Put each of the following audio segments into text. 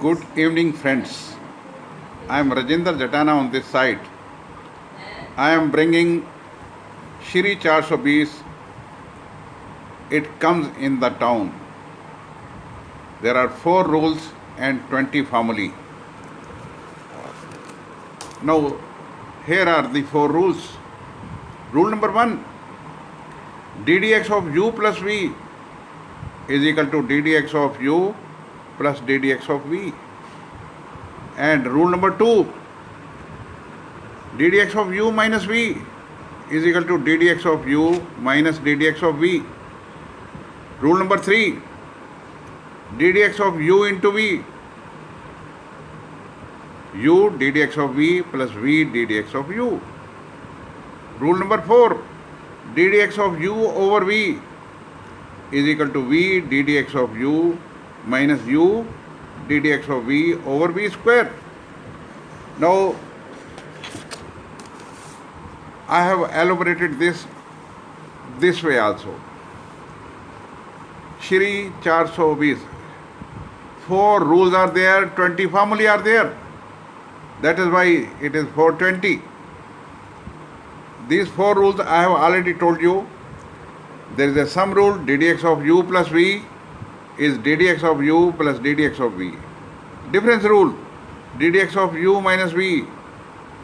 Good evening, friends. I am Rajinder Jatana on this side. I am bringing Shri 420. It comes in the town. There are 4 rules and 20 formulae. Now, here are the 4 rules. Rule number 1, ddx of u plus v is equal to ddx of u plus ddx of v. And rule number 2, ddx of u minus v is equal to ddx of u minus ddx of v. Rule number 3, ddx of u into v, u ddx of v plus v ddx of u. Rule number 4, ddx of u over v is equal to v ddx of u minus u ddx of v over v square. Now, I have elaborated this way also. Shri 420. 4 rules are there, 20 formulae are there. That is why it is 420. These 4 rules I have already told you. There is a sum rule, ddx of u plus v is ddx of u plus ddx of v. Difference rule, ddx of u minus v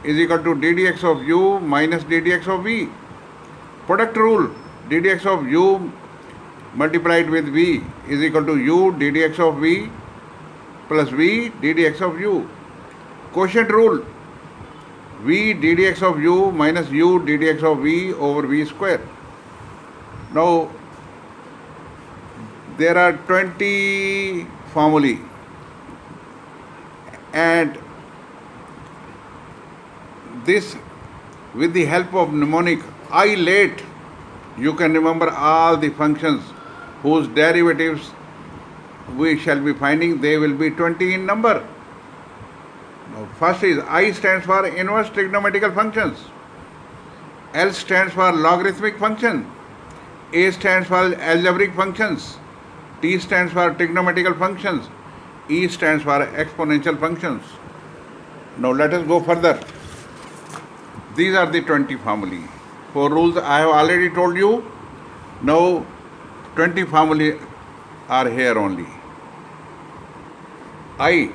is equal to ddx of u minus ddx of v. Product rule, ddx of u multiplied with v is equal to u ddx of v plus v ddx of u. Quotient rule, v ddx of u minus u ddx of v over v square. Now, there are 20 formulae, and this, with the help of mnemonic I late, you can remember all the functions whose derivatives we shall be finding. They will be 20 in number. Now, first is I stands for inverse trigonometrical functions, L stands for logarithmic function, A stands for algebraic functions, T stands for trigonometrical functions, E stands for exponential functions. Now let us go further. These are the 20 formulae. 4 rules I have already told you. Now 20 formulae are here only. I,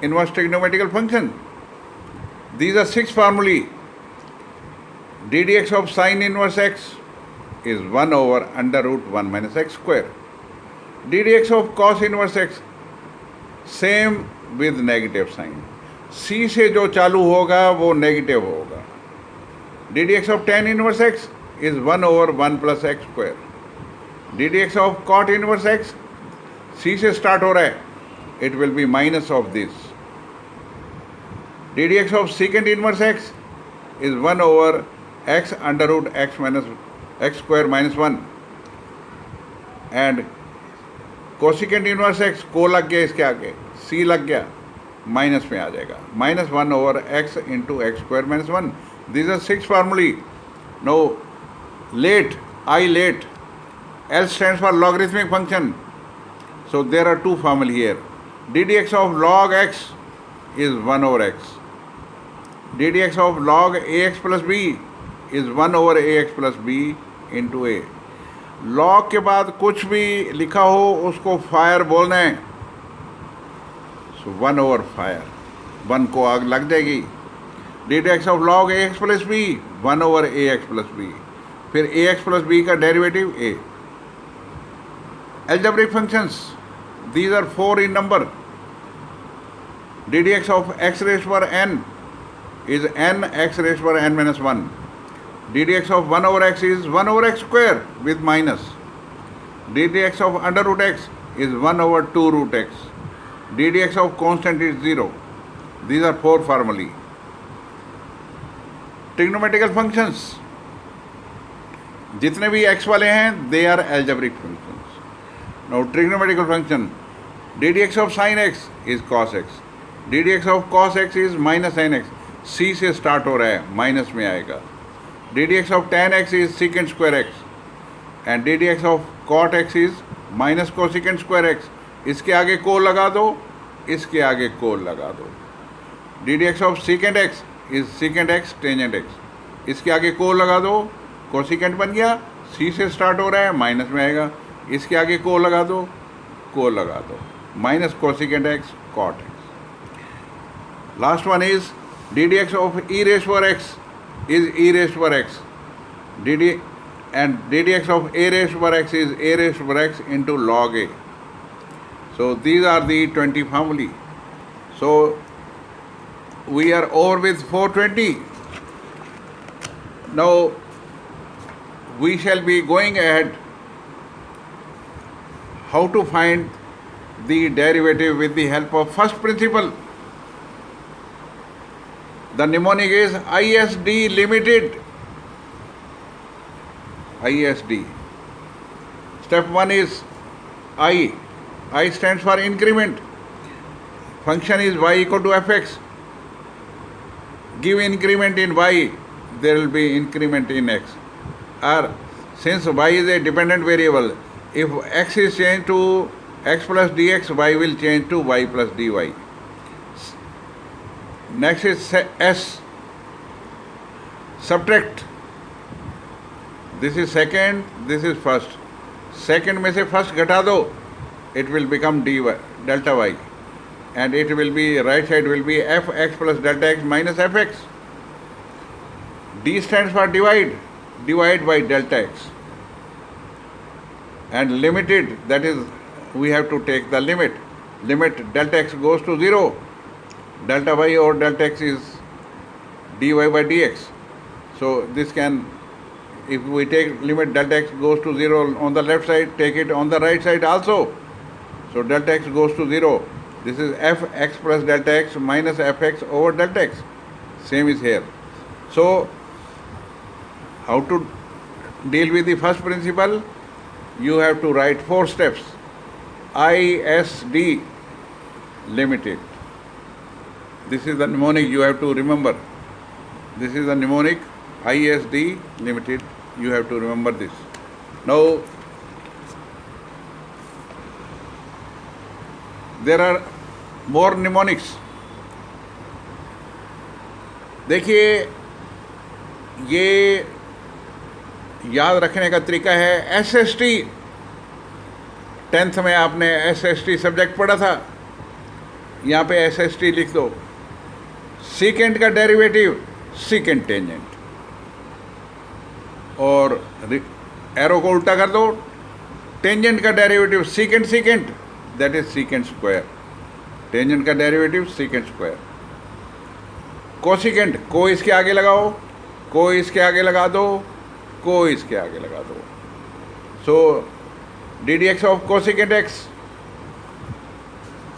inverse trigonometrical function. These are 6 formulae. ddx of sine inverse x is 1 over under root 1 minus x square. ddx of cos inverse x, same with negative sign. C से जो चालू होगा वो negative होगा. ddx of tan inverse x is 1 over 1 plus x square. ddx of cot inverse x, C से start हो रहा है, it will be minus of this. ddx of secant inverse x is 1 over x under root x minus x square minus 1. And cosecant inverse x, को लग गया इसके आगे, c लग गया, माइनस में आ जाएगा, minus 1 over x into x square minus 1. These are 6 formulae. Now, late, I late, L stands for logarithmic function. So there are 2 formulae here. ddx of log x is 1 over x. ddx of log ax plus b is 1 over ax plus b into a. log के बाद कुछ भी लिखा हो उसको fire बोलना है. So 1 over fire, 1 को आग लग जाएगी. ddx of log ax plus b 1 over ax plus b. फिर ax plus b का derivative a. Algebraic functions, these are 4 in number. ddx of x raised to power n is n x raised to power n minus 1. ddx of 1 over x is 1 over x square with minus. ddx of under root x is 1 over 2 root x. ddx of constant is 0. These are 4 formulae. Trigonometrical functions, जितने भी x वाले हैं, they are algebraic functions. Now trigonometrical function, ddx of sin x is cos x. ddx of cos x is minus sin x. C से start हो रहा है, minus में आएगा. ddx of tan x is secant square x. And ddx of cot x is minus cosecant square x. इसके आगे को लगा दो, इसके आगे कोल लगा दो। D d x of secant x is secant x tangent x, इसके आगे कोल लगा दो, कोसिकेंट बन गया, सी से स्टार्ट हो रहा है, माइनस में आएगा, इसके आगे कोल लगा दो, कोल लगा दो, minus cosecant x cot x. Last one is d d x of e raise पर एक्स इज ई रेस पर x, d d and ddx of a raised to power x is a raised to power x into log a. So these are the 20 formulae. So we are over with 420. Now we shall be going ahead how to find the derivative with the help of first principle. The mnemonic is ISD limited. ISD. Step 1 is I. I stands for increment. Function is y equal to fx. Give increment in y, there will be increment in x. Or since y is a dependent variable, if x is changed to x plus dx, y will change to y plus dy. Next is S. Subtract. This is second, this is first. Second में से first घटा दो, it will become dy, delta y, and it will be right side will be fx plus delta x minus fx. D stands for divide, divide by delta x. And limited, that is we have to take the limit. Limit delta x goes to 0. Delta y or delta x is dy by dx. So this can, if we take limit delta x goes to 0 on the left side, take it on the right side also. So delta x goes to 0. This is fx plus delta x minus fx over delta x. Same is here. So how to deal with the first principle? You have to write 4 steps. ISD limited. This is the mnemonic you have to remember. This is the mnemonic ISD limited. You have to remember this. Now there are more mnemonics. देखिए ये याद रखने का तरीका है SST। 10th में आपने SST subject पढ़ा था, यहाँ पे SST लिख दो। सीकेंट का डेरिवेटिव सीकेंट टेंजेंट, और एरो को उल्टा कर दो, टेंजेंट का derivative secant secant, that is secant square. Tangent का डेरिवेटिव सीकेंट स्क्वायर। कोसिकेंट, को इसके आगे लगाओ, को इसके आगे लगा दो, को इसके आगे लगा दो। So d d x of cosecant x,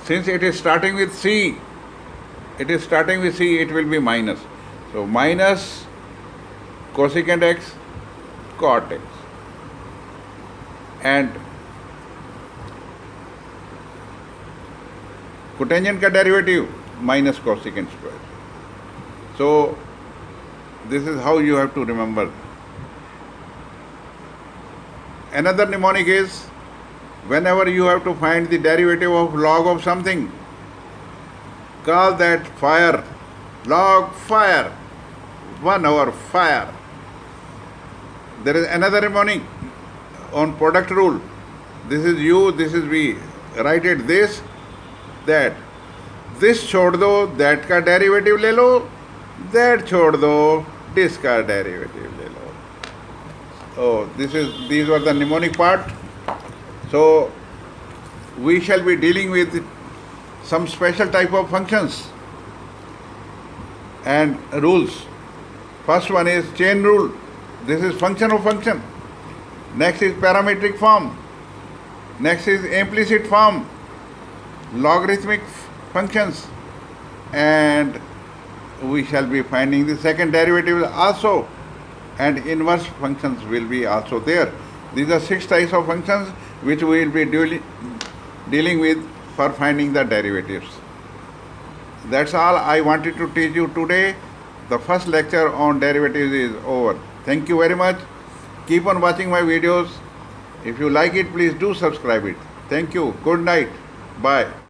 since it is starting with c, it is starting with c, it will be minus. So minus cosecant x cot x, and cotangent का derivative minus cosecant square. So this is how you have to remember. Another mnemonic is whenever you have to find the derivative of log of something, call that fire, log fire, 1 over fire. There is another mnemonic on product rule. This is u, this is v. Write it this, that. This छोड़ दो, that का derivative ले लो, that छोड़ दो, this का derivative ले लो. Oh, these were the mnemonic part. So we shall be dealing with some special type of functions and rules. First one is chain rule. This is function of function. Next is parametric form. Next is implicit form, logarithmic functions, and we shall be finding the second derivative also, and inverse functions will be also there. These are 6 types of functions which we will be dealing with for finding the derivatives. That's all I wanted to teach you today. The first lecture on derivatives is over. Thank you very much. Keep on watching my videos. If you like it, please do subscribe it. Thank you. Good night. Bye.